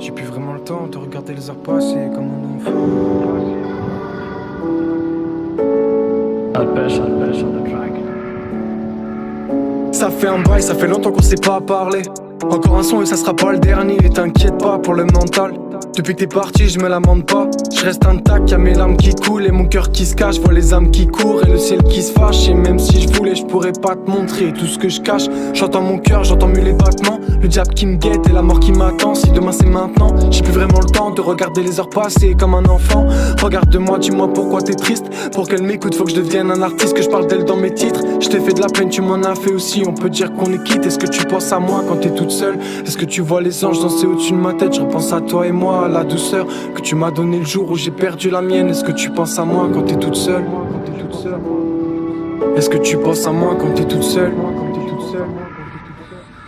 J'ai plus vraiment le temps de regarder les heures passer comme un enfant. Alpèche on the track. Ça fait un bail, ça fait longtemps qu'on s'est pas parlé. Encore un son et ça sera pas le dernier. T'inquiète pas pour le mental. Depuis que t'es parti, je me lamente pas. Je reste intact, y'a mes larmes qui coulent et mon cœur qui se cache. Vois les âmes qui courent et le ciel qui se fâche. Et même si je voulais, je pourrais pas te montrer tout ce que je cache. J'entends mon cœur, j'entends mieux les battements. Le diable qui me guette et la mort qui m'attend. Si demain c'est maintenant, j'ai plus vraiment le temps de regarder les heures passer comme un enfant. Regarde-moi, dis-moi pourquoi t'es triste. Pour qu'elle m'écoute, faut que je devienne un artiste, que je parle d'elle dans mes titres. Je t'ai fait de la peine, tu m'en as fait aussi. On peut dire qu'on est quitte. Est-ce que tu penses à moi quand t'es toute seule? Est-ce que tu vois les anges danser au-dessus de ma tête? Je repense à toi et moi, à la douceur que tu m'as donné le jour où j'ai perdu la mienne. Est-ce que tu penses à moi quand t'es toute seule? Est-ce que tu penses à moi quand t'es toute seule?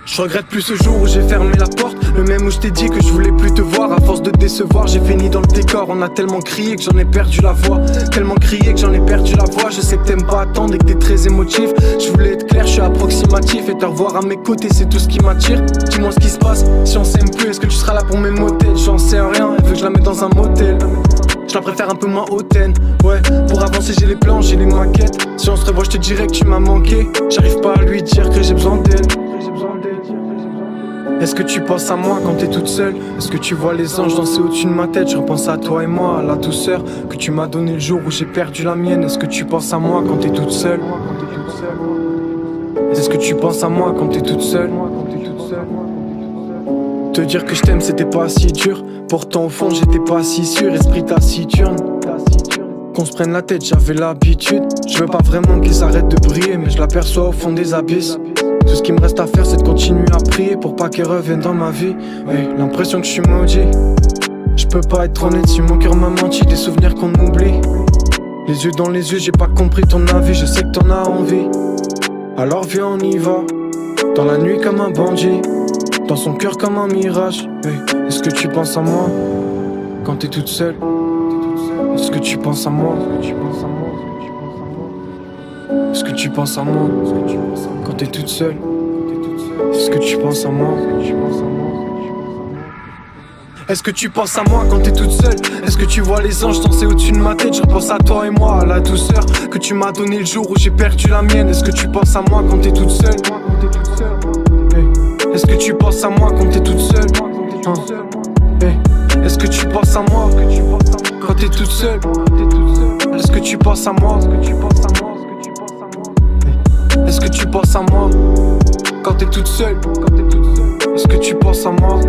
Je regrette plus ce jour où j'ai fermé la porte, le même où je t'ai dit que je voulais plus te voir. À force de décevoir, j'ai fini dans le décor. On a tellement crié que j'en ai perdu la voix. Tellement crié que j'en ai perdu la voix. Je sais que t'aimes pas attendre et que t'es très émotif. Je voulais être clair, je suis approximatif. Et te revoir à mes côtés, c'est tout ce qui m'attire. Dis-moi ce qui se passe, si on s'aime plus, est-ce que tu seras là pour mes motets? J'en sais rien, elle veut que je la mette dans un motel. Je la préfère un peu moins hautaine. Ouais, pour avancer j'ai les plans, j'ai les maquettes. Si on se revoit je te dirais que tu m'as manqué. J'arrive pas à lui dire que j'ai besoin d'elle. Est-ce que tu penses à moi quand t'es toute seule? Est-ce que tu vois les anges danser au-dessus de ma tête? Je repense à toi et moi, à la douceur que tu m'as donné le jour où j'ai perdu la mienne. Est-ce que tu penses à moi quand t'es toute seule? Est-ce que tu penses à moi quand t'es toute seule? Te dire que je t'aime c'était pas si dur. Pourtant au fond j'étais pas si sûr. Esprit taciturne, qu'on se prenne la tête, j'avais l'habitude. Je veux pas vraiment qu'ils arrêtent de briller, mais je l'aperçois au fond des abysses. Tout ce qui me reste à faire c'est de continuer à prier pour pas qu'elle revienne dans ma vie. Hey, l'impression que je suis maudit. Je peux pas être honnête si mon cœur m'a menti. Des souvenirs qu'on oublie. Les yeux dans les yeux, j'ai pas compris ton avis. Je sais que t'en as envie. Alors viens on y va. Dans la nuit comme un bandit. Dans son cœur comme un mirage. Hey, est-ce que tu penses à moi quand t'es toute seule? Est-ce que tu penses à moi? Est-ce que tu penses à moi quand t'es toute seule? Est-ce que tu penses à moi? Est-ce que tu penses à moi quand t'es toute seule? Est-ce que tu vois les anges danser au-dessus de ma tête? Je repense à toi et moi, à la douceur que tu m'as donné le jour où j'ai perdu la mienne. Est-ce que tu penses à moi quand t'es toute seule? Est-ce que tu penses à moi quand t'es toute seule? Est-ce que tu penses à moi quand t'es toute seule? Est-ce que tu penses à moi? Est-ce que tu penses à moi quand t'es toute seule? Est-ce que tu penses à moi?